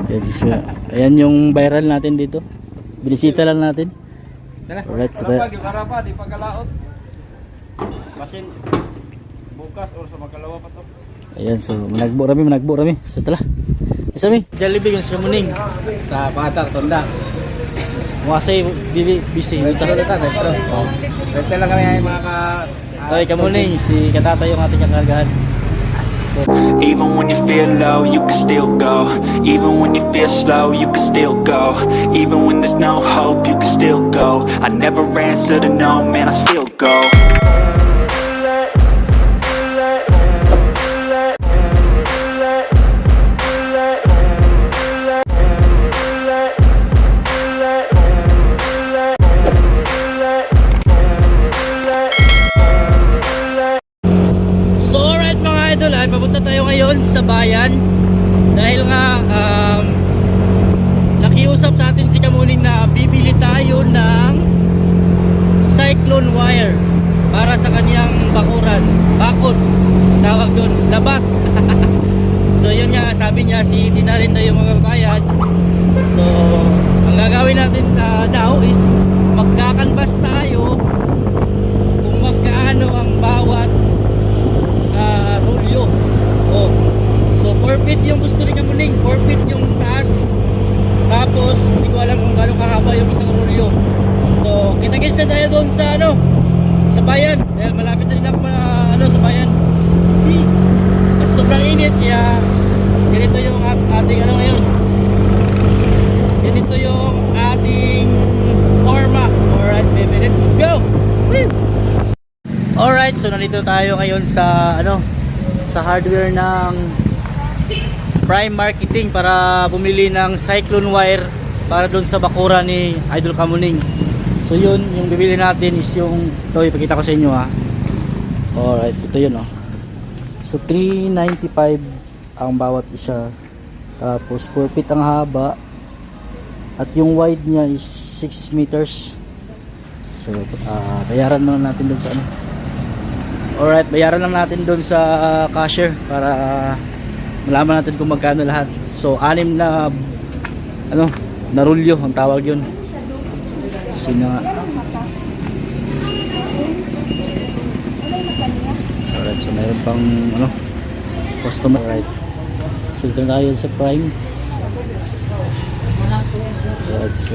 Yes, ayan yung viral natin dito. Binisita lang natin. Alright, so Harapa, di pagkalaot. Basin bukas or sa magkalawa pa to. ayan, so managbo rami. So tala. Isa mi, Jollibee yung sa muning. Sa Patar Tonda. Muasay busy. Ito lang kami ay mga Ay, kamuning si Katata yung ating kakargahan. Even when you feel low, you can still go. Even when you feel slow, you can still go. Even when there's no hope, you can still go. I never answer to no, man, I still go. So alright mga idol, ay papunta tayo ngayon sa bayan. Dahil nga nakiusap sa atin si Kamuning na bibili tayo ng cyclone wire para sa kanyang bakuran. Bakod, tawag doon, labat. So yun nga, sabi niya, si na rin tayo mga bayan. So ang gagawin natin now is magkakanbas tayo kung magkaano ang bawat rolyo. Oh. So 4 feet yung gusto ni Kamuning, 4 feet yung taas. Tapos hindi ko alam kung gaano kahaba yung isang rolyo. So kita-kitsa tayo doon sa sa bayan. Dahil malapit na din ako sa bayan. At sobrang init kaya ganito yung ating ngayon. Ganito yung ating forma. Alright baby, let's go. Woo! Alright, so nandito tayo ngayon sa sa hardware ng Prime Marketing para bumili ng cyclone wire para doon sa bakura ni Idol Kamuning. So yun, yung bibili natin is yung ito, ipakita ko sa inyo ha. Alright, ito yun So 395 ang bawat isa. Tapos 4 feet ang haba. At yung wide niya is 6 meters. So bayaran muna natin doon sa Alright, bayaran lang natin doon sa cashier para malaman natin kung magkano lahat. So 6 na na rolyo ang tawag yun. Sino nga. Alright, so mayroon pang customer. Alright, so ito tayo sa Prime. Alright, so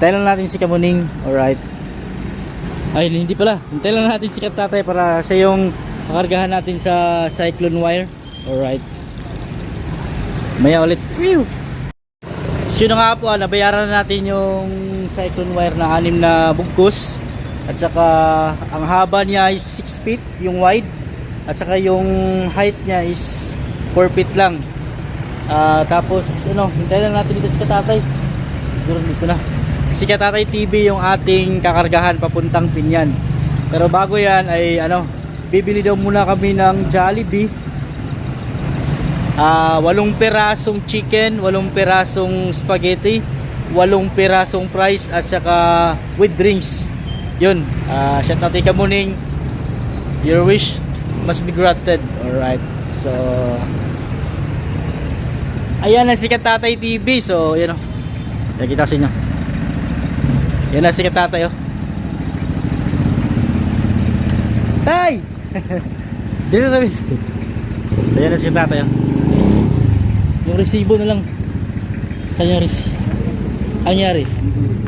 Hintayin lang natin si Kamuning. Alright. Ay, hindi pala. Hintayin lang natin si Katatay para siya yung kakargahan natin sa cyclone wire. Alright. Maya ulit. So yun nga po, nabayaran na natin yung cyclone wire na 6 na bugkos. At saka ang haba niya is 6 feet yung wide. At saka yung height niya is 4 feet lang. Tapos ano, hintayin lang natin dito si Katatay. Siguro dito na. Si Katatay TV yung ating kakargahan papuntang Pinyan. Pero bago yan ay ano, bibili daw muna kami ng Jollibee. 8 pirasong chicken, 8 pirasong spaghetti, 8 pirasong fries at saka with drinks. Yun, shout out kay Kamuning. Your wish must be granted. Alright. So ayan na si Katatay TV. So yun o, nakita sa inyo. Yan na si Katatay o. Tay! Dito na rin. So yan na si Katatay o. Yung resibo na lang. Saan yung resibo? Anyari?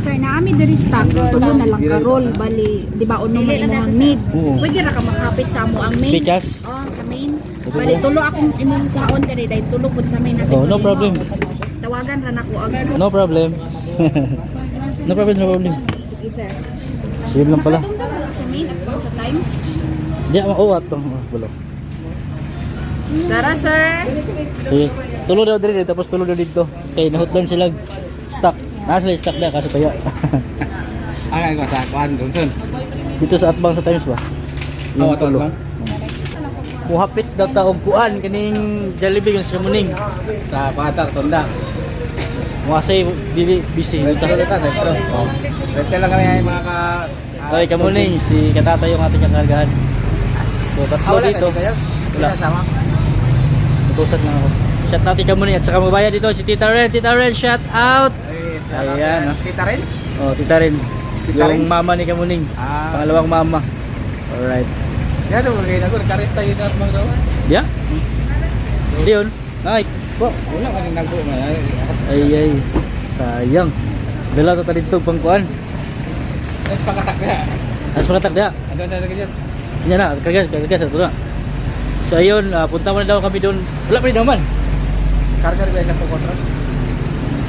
Sir, naami diri stock. Tulo na lang karol. Bali, di ba uno man imong need. Oo. Pwede ra ka makapit sa amo ang main. Pikas? Oh, sa main. Bali, tulo akong imong kuhaon diri. Dahil tulo po sa main natin. Oh, no problem. Tawagan ra nako ang. No problem. No problem, no problem. Sige, sir. So yun lang pala. Nakatungtong sa main at sa times. Di, at pang bulo. Tara, sir. Sige, tulo daw dito, tapos tulo daw dito. Okay, nahutlan sila stock. Nasa sila stock na, kaso kaya. Ano ko sa kuan Johnson? Dito sa Atbang sa Times ba? Oo, tulo. Atbang. Muhapit daw taong kuan, kaning Jollibee yung Siramuning. Sa Patar Tonda. Mga busy. Dito dito. Oh. Dito lang kami ay mga ka Okay, Kamuning, si Katatay yung ating kakargahan. So, tatlo dito. Wala. Sama. Tutusan lang ako. Shout out kay Kamuning at saka mabayan dito si Tita Ren. Tita Ren, shout out! Ayan, oh. Kita rin? Oh, Tita Ren. Tita Ren? Yung mama ni Kamuning. Ah. Pangalawang mama. Alright. Ya to kay nako karis tayo na mga daw. Yeah? Hindi yun. Ay, po. Wala man nagbo man. Ay. Sayang. Dala to talintog pang kuan. Es pakatak na. As mga takda. Ano na ganyan? Yan na, karga sa tula. So ayun, punta muna daw kami doon. Wala pa rin naman. Karga ba sa kontrol?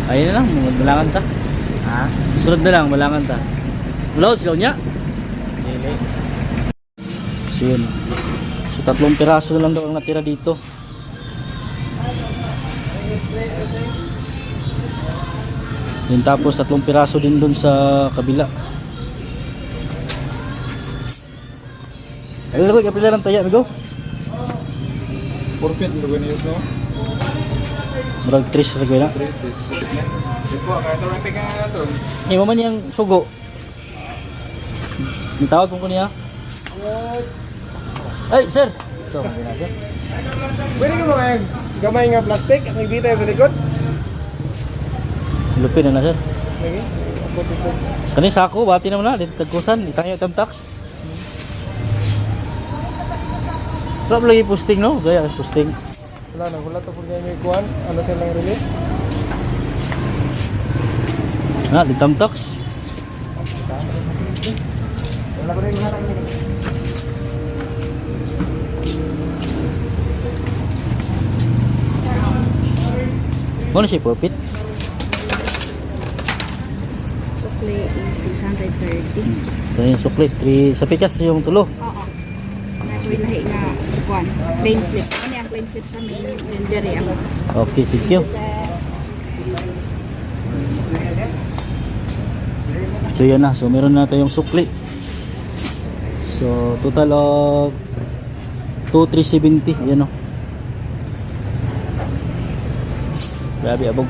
Ayun na lang, malangan ta. Ha? Sunod na lang, malangan ta. Wala, silaw niya. Dili. So yun. So 3 piraso na lang daw ang natira dito. Yun, tapos 3 piraso din doon sa kabila. Ayun ko, kapila lang tayo, amigo. Forfeit lo gani uso. Murag 3 sa kabila. Iko kaya to rin tingnan na to. Eh, maman yung sugo. Yung tawag ko niya. Ay, sir! Ito, sir. Pwede ka mga gamay nga plastic at nagbita sa likod? Silupin na na, sir. Lagi. Kani sako, bati naman na. Dito tagkusan, itangyo item tax. Wala pa lagi posting, no? Gaya posting. Wala na, wala to po niya may kuhan. Ano silang release? Ah, item tax. Wala ko rin harang nila. Ano siya profit? Sukli is 630. Ito yung suklit. 3, sa pikas yung tulo. Oo. May lahi nga kuan. Claim slip. Ano yung claim slip sa main? Yung diri ang. Okay, thank you. So yan na. So meron na tayong sukli. So total of 2,370. Yan o. Grabe abog.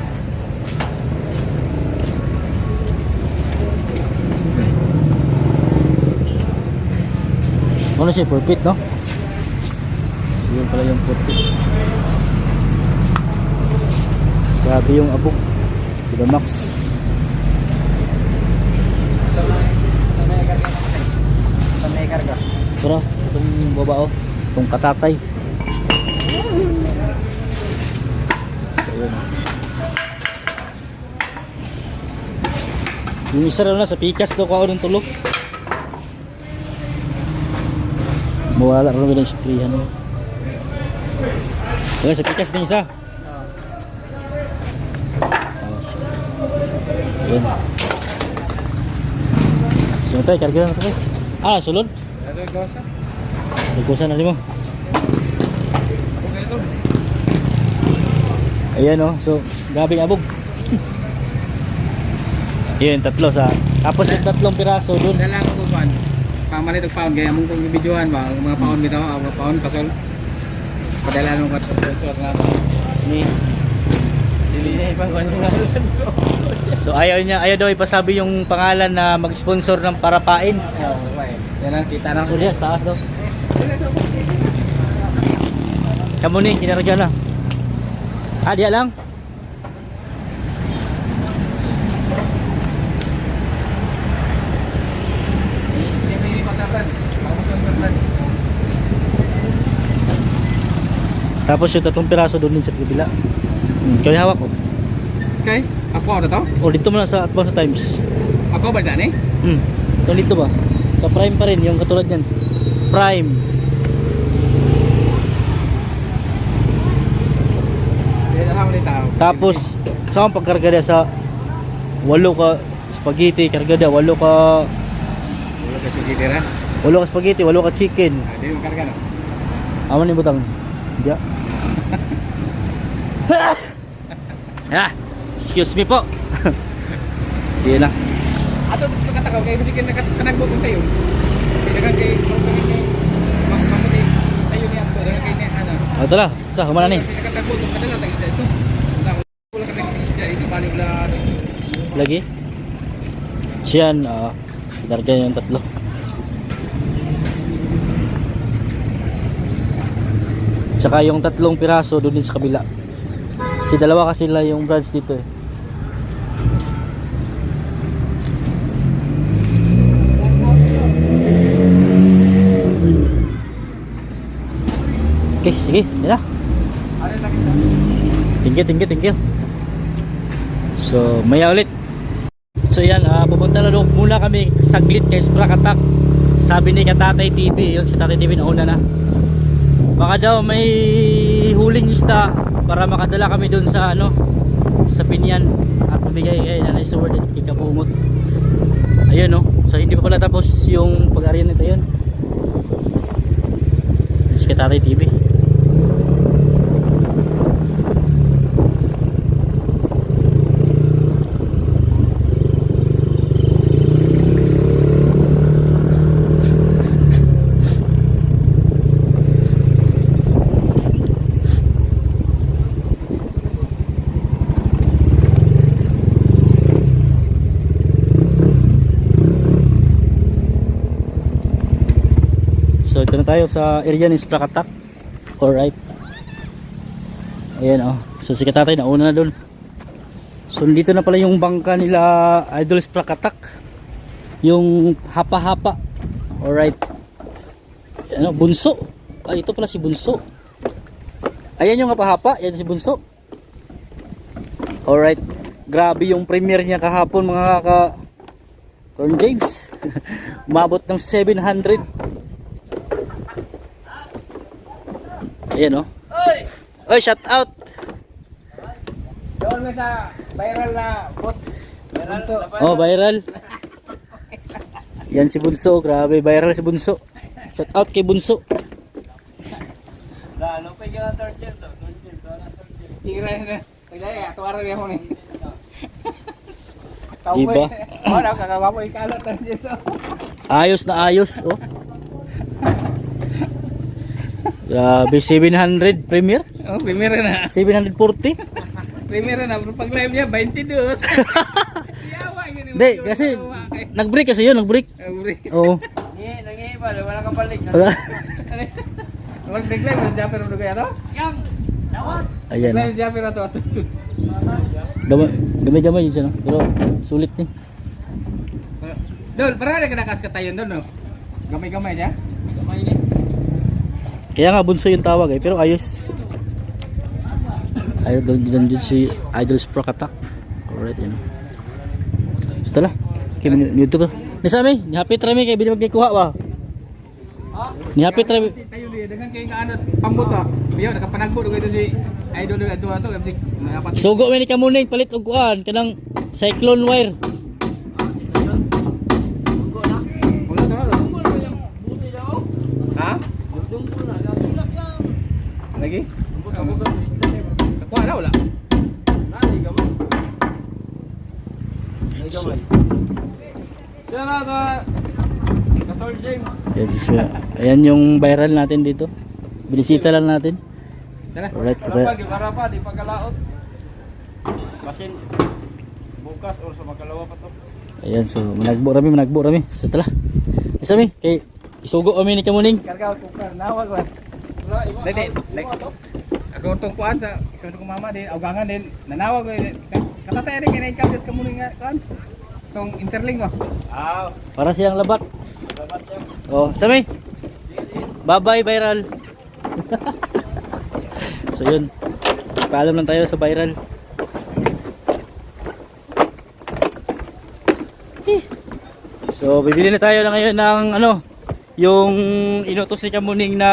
Ano siya profit, no? So yun pala yung profit. Grabe yung abog. To the max. Sa may karga. Pero itong babao, itong katatay. So yun. Yung isa raw na sa pikas daw ko ng tulog. Mawala raw ng sprayan. Ayun, sa pikas din isa. Ayun. So tayo, karga na tayo. Ah, sulod. Nagkusan na rin mo. Ayan o, so gabing abog. Yun, tatlo sa. Tapos yung tatlong piraso dun. Dala ko kuan. Pamalit og pound kaya mong kung videohan ba mga pound bitaw, mga pound pasol. Padala mo kat sponsor nga ba. Ni. Dili na ibang kuan yung ngalan ko. So ayaw daw ipasabi yung pangalan na mag-sponsor ng parapain. Yan kita na. So diyan, taas daw. Kamu ni, kinarga na. Ah, diya lang. Tapos yung tatlong piraso doon din sa kabila. Kaya hawak ko. Okay. Ako ano to? O dito mo na sa Advance Times. Ako ba dyan eh? Ito dito ba? Sa Prime pa rin, yung katulad yan. Prime. Yan lang ulit tao. Tapos, saan pagkarga niya sa 8 ka spaghetti, karga niya, 8 ka Wala kasi gitira. 8 ka spaghetti, 8 ka chicken. Hindi mo karga no. Aman ni butang. Diya. Ah, excuse me po. Diyan na. Ato dis makatakaw kay bisikin nakakanagbo kung tayo. Dagan kay mamuti tayo ni ato dagan kay ni ana. Ito na. Ito, kumana ni. Nakatagbo kung kadala tag isda ito. Wala ka nang isda ito bali wala. Lagi. Siyan, karga yung tatlo. Tsaka yung tatlong piraso doon din sa kabila. Kasi dalawa kasi sila yung branch dito eh. Okay, sige, yan na. Thank you. So, maya ulit. So yan, pupunta na doon muna kami saglit kay Sprakatak. Sabi ni Katatay TV, yun si Tatay TV nauna na. Baka daw may huling isda para makadala kami doon sa ano, sa Pinyan at mabigay kay Nanay Sword at Kikabungot. Ayun no. So hindi pa pala tapos yung pag-arian nito yun. Si Katatay TV. So ito na tayo sa area ni Sprakatak. Alright. Ayan oh. So si Katatay nauna na doon. So dito na pala yung bangka nila Idol Sprakatak. Yung hapa-hapa. Alright. Ano, Bunso. Ay ito pala si Bunso. Ayan yung hapa-hapa. Ayan si Bunso. Alright. Grabe yung premiere niya kahapon mga ka Torn James. Umabot ng 700. Ayan o. Oy, shout out. Doon na sa viral na bot. Bunso. Oh, viral. Yan si Bunso, grabe viral si Bunso. Shout out kay Bunso. Ano pa yung third gym? Third gym. Tira na. Kaya tuwara niya mo ni. Diba? Oh, nakakabapo ikalat na dito. Ayos na ayos, oh. Grabe, 700 premiere? Oh, primera na. 740? Primera na, pero pag live niya 22. Yawa yun. Hindi, kasi nag-break kasi yun, nag-break. Oo. Nangihi pa, wala kang balik. Wala. Wag nag-live na Japper mo kaya to? Ayan. Live Japper na to. Gamay-gamay yun siya, no? Pero sulit ni. Dol, para na kanakas ka tayo doon, no? Gamay-gamay niya? Gamay niya. Kaya nga Bunso yung tawag eh, pero ayos. Ayos doon si Idol Sprakatak. Alright, yun. Basta lang. Kay YouTube. Ni sami, ni hapit rami kay bili magkuha ba? Ni hapit rami. Tayo di dengan kay nga pambot ah. Biyo nakapanagbo dito si idol ato kasi dapat. Sugo man ni kamuning palit og kuan kanang cyclone wire. Wala ka na. Ha? Lagi? Kuha na wala. Siya na ka. Kasol James. Yes, ayan yung viral natin dito. Binisita lang natin. Tara. Alright, so Para pa, di pagkalaot. Basin bukas or sa makalawa pa to. ayan, so managbo rami. So tala. Isami kay isugo kami ni kamuning. Karga tukar nawag ko. Wala, iba. Dede, like ako tong kuan sa ikaw ko mama din, awgangan din. Nanawag ko katatay rin kinay kapes ka muna nga kuan. Tong interlink mo. Ah, Para siyang labat. dapat siya. Oh, Sami. Bye-bye viral. So yun. Paalam lang tayo sa viral. So bibili na tayo na ngayon ng ano, yung inutos ni Kamuning na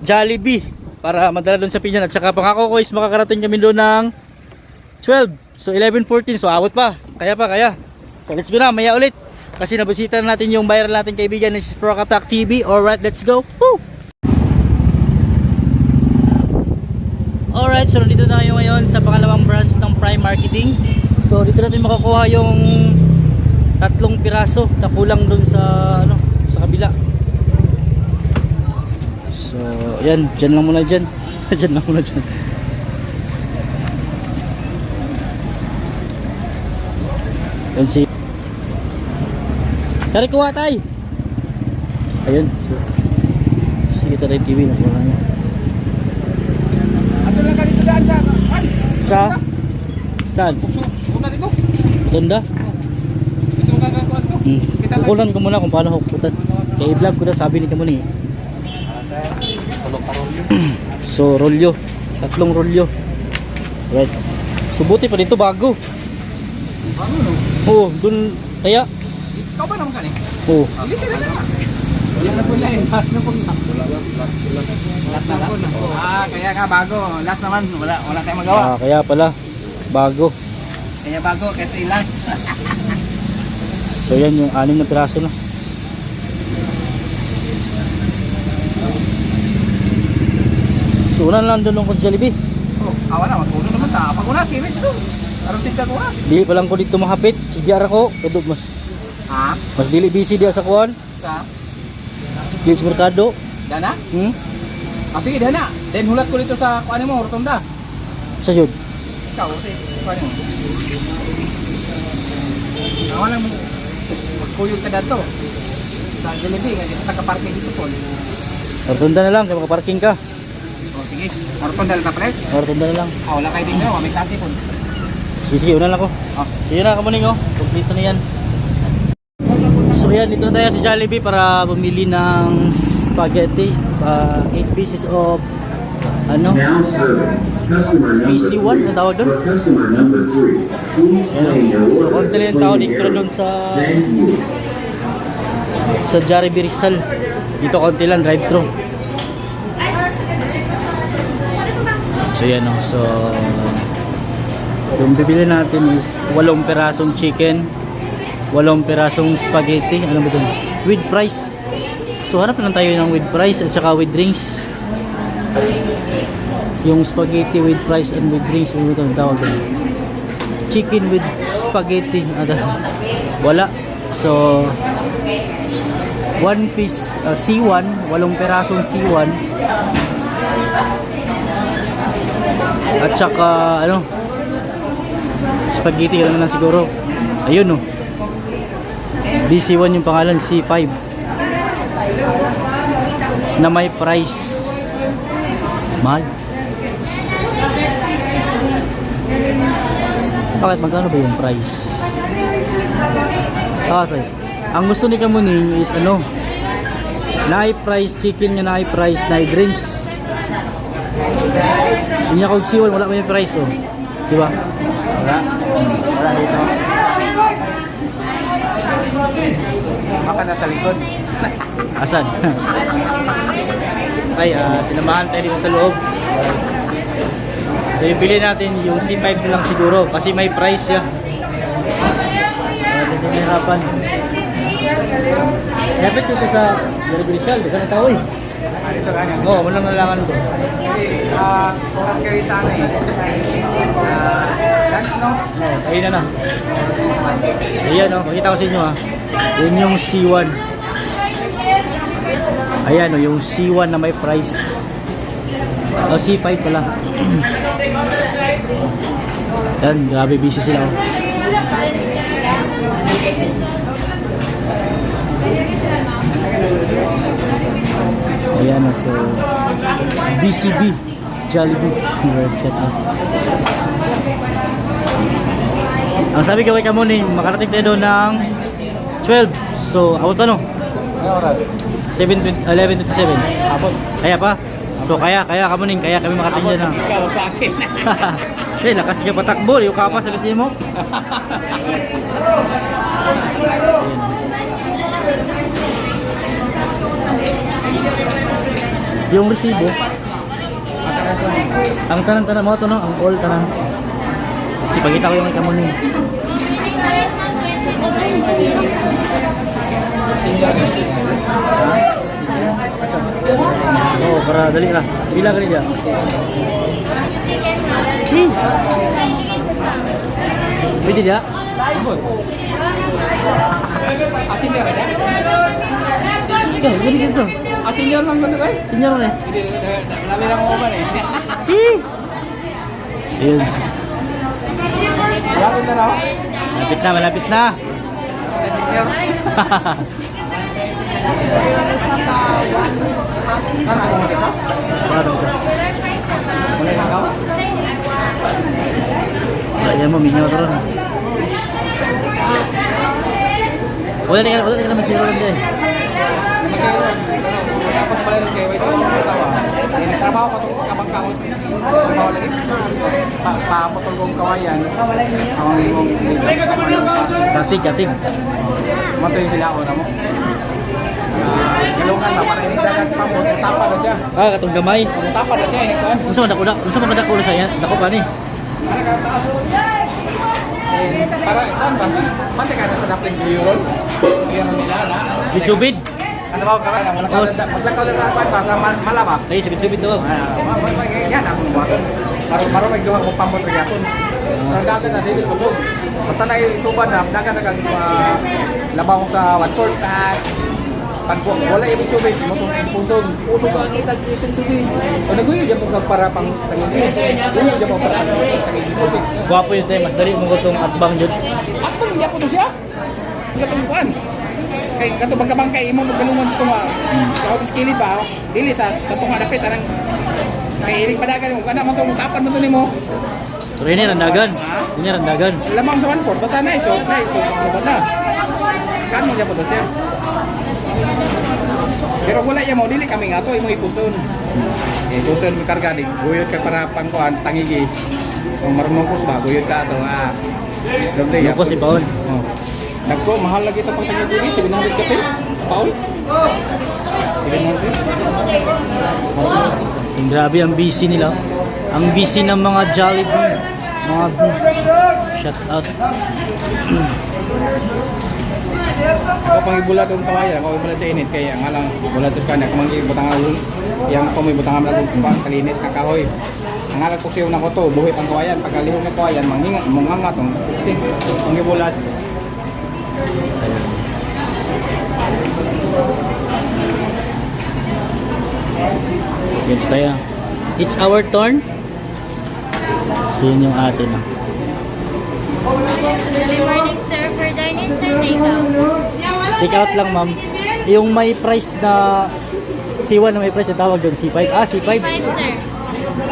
Jollibee para madala doon sa Pinyan, at saka pangako ko is makakarating kami doon ng 12. So 11:14, so awat pa. Kaya. So let's go na, maya ulit. Kasi nabisita na natin yung viral natin kaibigan ni Proc Attack TV. Alright, let's go. Woo! Alright, so nandito na tayo ngayon sa pangalawang branch ng Prime Marketing. So dito natin makukuha yung 3 piraso na kulang dun sa ano, sa kabila. So ayan, dyan lang muna dyan. Dyan lang muna dyan. Yan si Tari kuha tay. Ayun, so sige tayo TV na kuha niya. Ato lang ka dito daan sa kuan. Saan? Una dito. Tunda? Dito ka kuan to. Kita lang. Kukulan ko muna kung paano hukutan. Kaya i-vlog ko na, sabi ni Kamuning. So rolyo, 3 rolyo. Right. So buti pa dito bago. Ano no? Oo, dun kaya. Ikaw ba naman ka ni? Oo. Hindi sila na. Wala na po lang. Last na po. Last na po. Ah, kaya nga bago. Last naman. Wala tayong magawa. Ah, kaya pala bago. Kaya bago kasi last. So yan yung 6 na piraso na. So unan lang doon ng Jollibee. Oh, awa na. Magpuno naman ta. Pag una, kinis ito. Aron tigka ko ah. Dili pa lang ko dito mahapit. Sige ara ko. Kadug Ha? mas dili busy dia sa kuan. Sa? Kids Mercado. Dana? Hmm? Ah, sige, dana. Then hulat ko dito sa kuan mo, rotonda. Sa jud. Ikaw, si kuan mo. Awa lang magkuyog ka dato. Sa Jollibee, nga dito naka-parking dito po. Rotunda na lang kay makaparking ka. Oh, sige. Rotonda lang ta pre. Rotunda na lang. Ah, wala kayo din na, may taxi po. Sige, unan lang ko. Ah. Sige na Kamuning oh. Kompleto na yan. So yan, dito na tayo sa Jollibee para bumili ng spaghetti. 8 pieces of ano? Now serving. Customer number PC1 ang tawag doon? For customer number 3, please claim your So order. konti lang yung tao dito doon sa Thank you. Jollibee Rizal. Dito konti lang, drive-thru. So yan o. So yung bibili natin is 8 pirasong chicken, 8 pirasong spaghetti. Ano ba ito? With price. So hanap lang tayo ng with price at saka with drinks. Yung spaghetti with price and with drinks. Ano ito ang tawag doon? Chicken with spaghetti. Wala. So 1 piece C1, 8 pirasong C1. At saka ano, spaghetti lang lang siguro. Ayun oh. DC1 yung pangalan, C5 na may price. Mahal. Bakit magkano ba yung price? Okay. Ang gusto ni Kamuning is ano, na price chicken nga na price na drinks. Hindi ako siwal, wala may price oh. Di ba? Wala dito. Baka nasa likod. Asan? Ay, sinamahan tayo dito sa loob. So, ibili natin yung C5 na lang siguro kasi may price siya. Dito nahirapan. Dapat dito sa Rizal, dito na tao eh. Ito kanya. Oo, walang nalangan ito. Oras kayo sana eh. Lunch, no? Oo, ayun na. Ayan o, pakita ko sa inyo ha. Yun yung C1. Ayan o, yung C1 na may price. O, C5 pala. Yan, grabe busy sila o. Ayan o, so BCB Jollibee website na. Ang sabi ko kay Kamuning, makarating tayo doon ng 12. So, abot pa no? Ano oras? 11:27. Abot. Kaya pa? So, kaya Kamuning, kaya kami makarating dyan na. Ikaw sa akin. Eh, lakas ka patakbo. Yung kapas, salit mo. Yung resibo, ang tanan mo ito, no? Ang all tanan. Ipagkita ko yung may Kamuning. Oh, para dali lah. Bila kali dia. Pwede dia? Senior ada? Ikaw, gini gitu. Senior man gano'n ba? Senior na eh. Hindi, marami lang mo ba eh. Ayun. Malapit na raw. Malapit na. Senior. Ano mo dito? Parang ka. Mulai na ka? Ayan mo, minyo ito ron. Wala na naman sila ron din. Tapos pala rin kayo, ito ang asawa. Trabaho ko itong kabang-kamot. Trabaho lagi. Papapotol kong kawayan. Ang imong Katig. matoy hilaon na mo. Galungan na, para hindi dagat sa pamot. Tapa na siya. Katong gamay. Tapa na siya. Ikuan. Unsa man dako sa iya? Dako pa ni. Nakataas. Para ikuan ba? Pati ka na sa dapat guyuron. Iyan nila na. Bisubid. Ano ba ka na? Maglakaw na sa ikuan ba? Sa malaba. Ay, subid daw. Yan ako buhaton. Maro may gawa mo pamot rin yapon. Ang dagat na dili kusog. Basta na isuban na dagat na kag labaw sa 1/4 at pag wala ibig subid mo tong pusog. Pusog ang itag isang subid. O naguyo diyan mo para pang tangin. Guyo diyan mo para pang tangin. Guwapo yun tayo, mas dali mo gutong atbang yun. At pag niya ko to siya. Gatong kuan. Kay kato bangka-bangkay imo magkalungan sa tunga. Sa diskili ba? Dili sa tunga dapit anang kay iring padagan mo kana mo to tapan mo to nimo. Pero ini randagan. Ini randagan. Lamang sa 1/4 basta na iso sobat na. Kan mo japo to sir. Pero wala ya mo dili kami nga to imo ipuson. Ipuson mi karga di guyod ka para pangkuan tangigi. Kung marunong ko ba guyod ka to doble ya. Ako si Paul. Oh. Nagko mahal lagi to pang tangigi 700 ka pin. Paul. 700. Grabe ang busy nila. Ang busy ng mga Jollibee. Mga shout out. Ako pang ibulat ang kawayan, ako ibulat sa init kaya nga lang bulat ka na kung ibutang ang yang ko may butang ang kalinis kakahoy. Ang alag ko siya na ko to, buhit ang kawayan, pagkalihong ng kawayan, mangangat ang puksing, ang ibulat. Yes, kaya. It's our turn. So yun yung atin. Good morning, sir. For dining, sir, take out. Take out lang, ma'am. Yung may price na C1 na may price na tawag doon, C5. C5. 5, sir.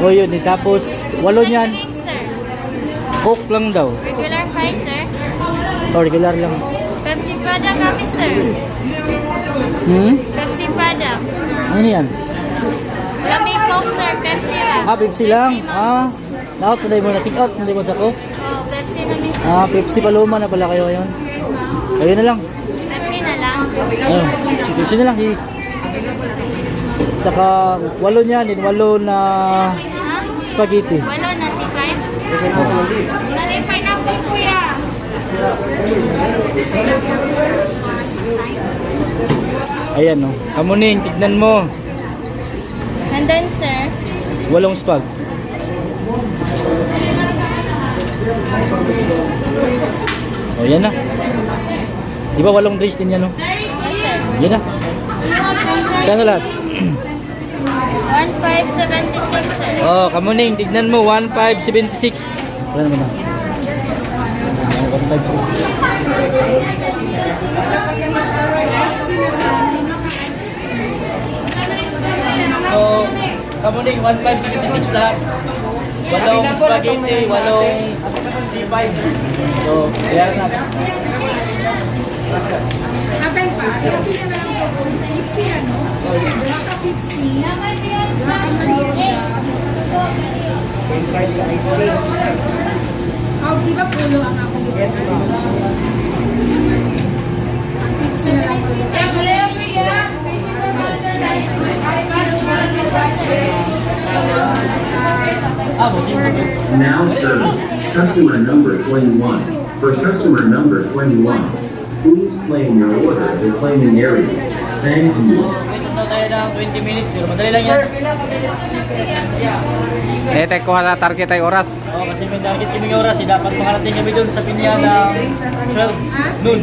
O yun, eh. Tapos, walo niyan. Drinks, sir. Coke lang daw. Regular 5, sir. O, regular lang. Pepsi Pada kami, sir. Pepsi Pada. Ano yan? Lamig Coke, sir. Pepsi lang. Pepsi lang. Na-out na mo na. Pick out na mo sa Coke. Oh, Pepsi namin, sir. Pepsi Paloma na pala kayo ngayon. Ayun na lang. Pepsi na lang. Ayun, si Pepsi na lang. Tsaka 8 niyan, din 8 na spaghetti. Wala na si Kai. Nari pineapple kuya. Ayan oh. Kamuning, tignan mo. And then sir, 8 spag. O yan na. Di ba 8 drinks din yan oh? yes sir. Yan na. Kano lahat? 1576 sir. Oh, kamuning, tignan mo 1576. Wala naman na. 1576. So, kamuning 1576 lahat. 8 spaghetti, 8 C5. So, kaya na. Abel pa, Pepsi na lang po. Pepsi ano? Baka Pepsi. Oh, di ba pulo ang ako? Pepsi na lang po. Ah, bossing. Now serving customer number 21. For customer number 21, please claim your order at the claiming area. Thank you. Wait na tayo ng 20 minutes, pero madali lang yan. Tayo kuha na target ay oras. Oh, kasi may target kaming oras, dapat makarating kami dun sa pinya ng 12 noon.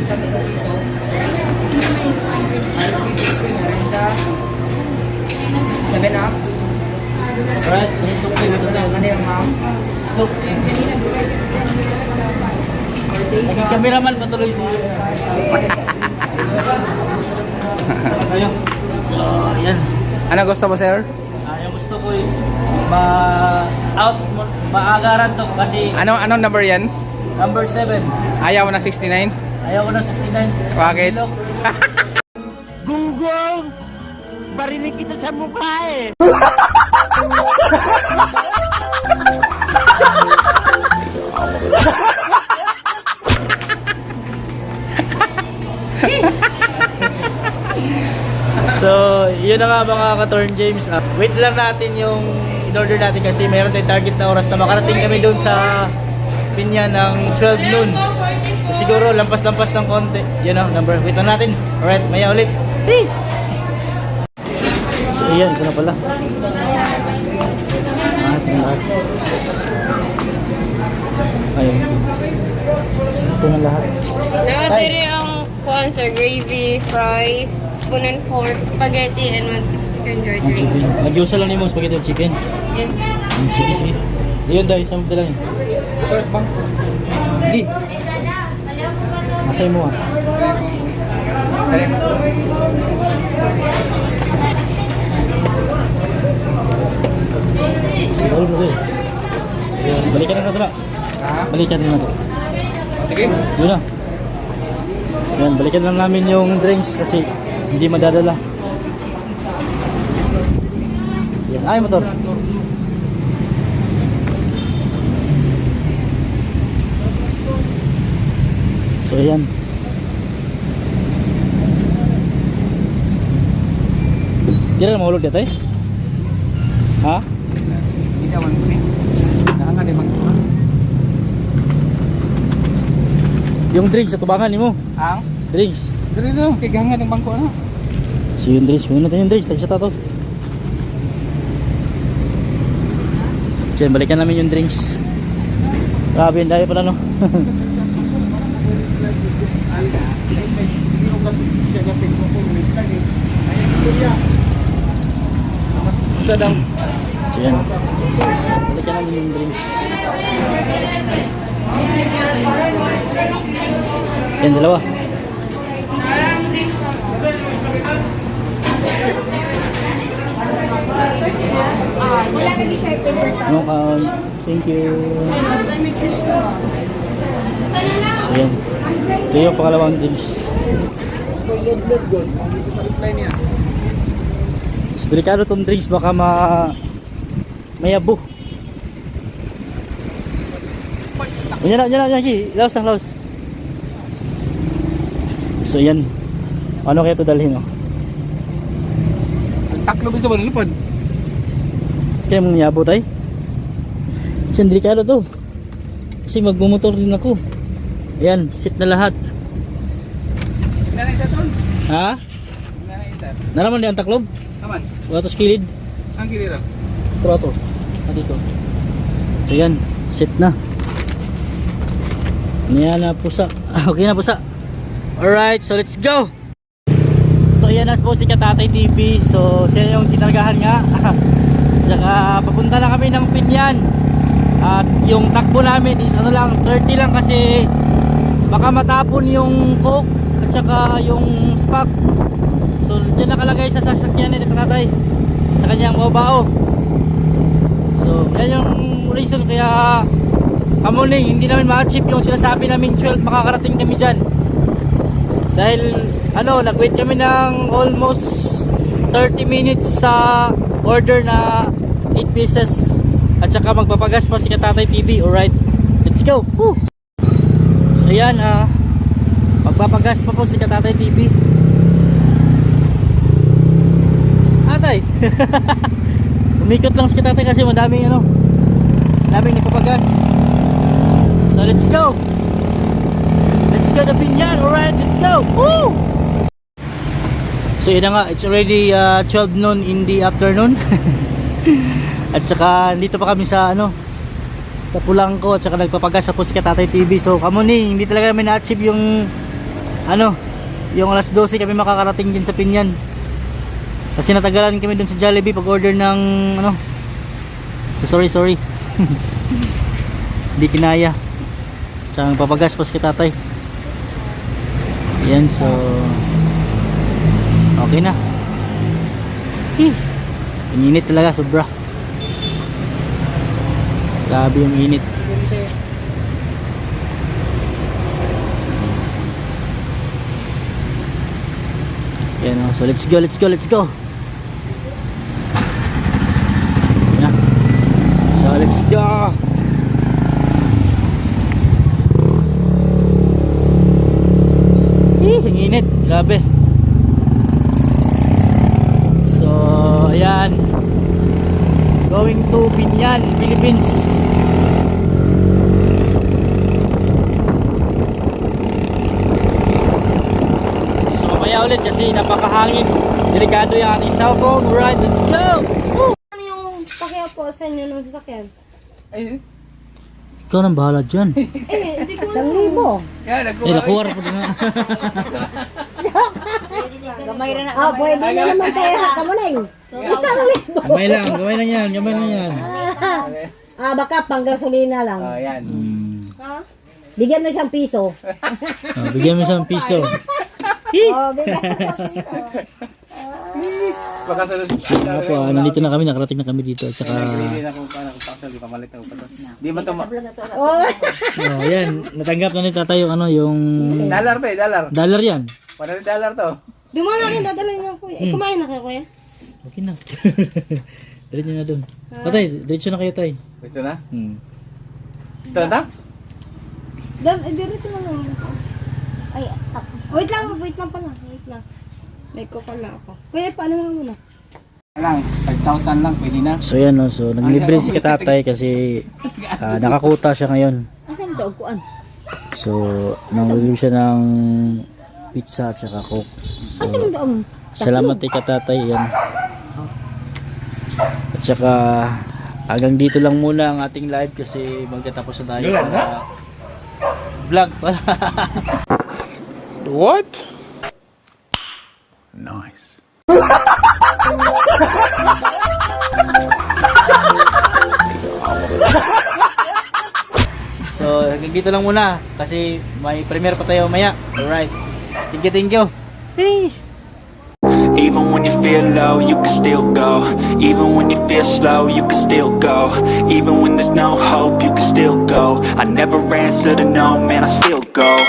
Alright, sukli dito na. Ano yung ma'am? Scoop. Naging cameraman patuloy si... Ayun. So, yan. Ano gusto mo, sir? Yung gusto ko is maagaran to kasi Anong number yan? number 7. Ayaw mo ng 69? Ayaw ko ng 69. Bakit? Ilok. Gunggong! Barinig kita sa mukha eh! So, yun na nga mga ka-Torn James. Wait lang natin yung in-order natin kasi mayroon tayong target na oras na makarating kami doon sa pinya ng 12 noon. So, siguro lampas-lampas ng konti. Yun ang number. Wait lang natin. Alright, maya ulit. Hey! So, ayan. Ito na pala. Lahat. Ayun. Ito na lahat. Nakatiri ang kuhan sir, gravy, fries, spoon and fork, spaghetti, and one piece chicken Ang girdering. chicken. Nagyusa lang ni mo spaghetti at chicken. Yes. Sige, sige. Ayun dahil. Saan mo dala yun? First bang? Hindi. Masay mo ah. Dali. Siguro mo ito. Ayan, balikan na natin na. Ha? Balikan na natin. Sige. Yun na. Ayan, balikan lang namin yung drinks kasi hindi madadala. Ayan, ay motor. So ayan. Di na mahulog dito eh? Ha? Hindi naman ko eh. Nahangan yung mga Yung drinks sa tubangan ni mo. ang? Drinks. Dali lang, kigangan ng bangko ano? So yung drinks, kunin natin yung drinks, tagsa tato. So yan, balikan namin yung drinks. Grabe yun, dahil pala no. So yan, balikan namin yung drinks. Yan, dalawa. Wala na di siya favorite. No count. Thank you. So yan. Ito yung pangalawang drinks. So delikado tong drinks, baka mayabo. Yan na, laos lang, laos. So yan. Ano kaya ito dalhin, oh? Ang taklo bisa ba nilipad? Kaya mong niyabot ay? Kasi delikado to. Kasi magmumotor din ako. Ayan, sit na lahat. Nanay sa ton. Ha? Nanay sa. Naraman di ang taklob? Aman. Wala to sa kilid? Ang kilira. Puro to. Dito. So yan, sit na. Yan na pusa. Okay na pusa. Alright, so let's go! So yan na po si Katatay TV. So siya yung tinargahan nga. Saka papunta na kami ng Pinyan. At yung takbo namin is ano lang, 30 lang kasi baka matapon yung coke at saka yung spark. So dyan nakalagay sa sasakyan ni Katatay sa kanyang babao. So yan yung reason kaya kamuning hindi namin ma-achieve yung sinasabi namin 12 makakarating kami dyan. Dahil ano, nag-wait kami ng almost 30 minutes sa order na 8 pieces. At saka magpapagas pa si Katatay TV. Alright, let's go! Woo! So ayan, magpapagas pa po si Katatay TV. Atay! Umikot lang si Katatay kasi madaming daming nagpapagas. So let's go! Let's go to Pinyan! Alright, let's go! Woo! So yun na nga, it's already 12 noon in the afternoon. At saka dito pa kami sa sa Pulangko at saka nagpapagas sa po si Katatay TV. So kamuning hindi talaga namin na-achieve yung yung alas 12 kami makakarating din sa Pinyan. Kasi natagalan kami dun sa Jollibee pag order ng sorry hindi kinaya. So nagpapagas po si Katatay. Yan, so okay na. Init talaga, sobra. Grabe yung init. Yan, so let's go. Yan. So let's go. Ang init, grabe. So ayan, going to Pinyan, Philippines. So mamaya ulit kasi napakahangin. Delikado yung ating cellphone. Alright, let's go! Woo! Ano yung pakiyaw po sa inyo ng sasakyan? Ay, Ikaw nang bahala dyan. Eh, hindi ko yan, Nakuha rin po din nga. Gamay rin na. Pwede na naman tayo. Kamuning. Gamay lang yan. Baka pang gasolina lang. Oh, yan. Ha? Bigyan mo siyang piso. Bigyan mo siyang piso. Bigyan mo siyang piso. Baka sa Nga po, nandito na kami, nakarating na kami dito. At saka, hindi na kung paano kung pasal, di pamalit ako pa to. Di ba to yan, natanggap na ni tatay yung yung dollar to dollar. dollar yan. $100 to. Di mo na rin dadalhin nga kuya. Eh, kumain na kayo kuya? Okay na. Dali nyo na dun. Tatay, diretso na kayo tay. Gusto na? Ito na? Diretso na lang. Ay, wait lang pala. Wait lang. May kukala ako. Kuya, paano mo muna? Lang, 5,000 lang, pwede na. So yan so naglibre si tatay kasi nakakuta siya ngayon. Asan daw kuan? So, nangulibre siya ng pizza at saka coke. So, salamat kay Katatay yan. At saka hanggang dito lang muna ang ating live kasi magtatapos na tayo para vlog pala. What? Nice. So hanggang dito lang muna kasi may premiere pa tayo maya. Alright, thank you. Peace. Even when you feel low, you can still go. Even when you feel slow, you can still go. Even when there's no hope, you can still go. I never answer to no, man, I still go.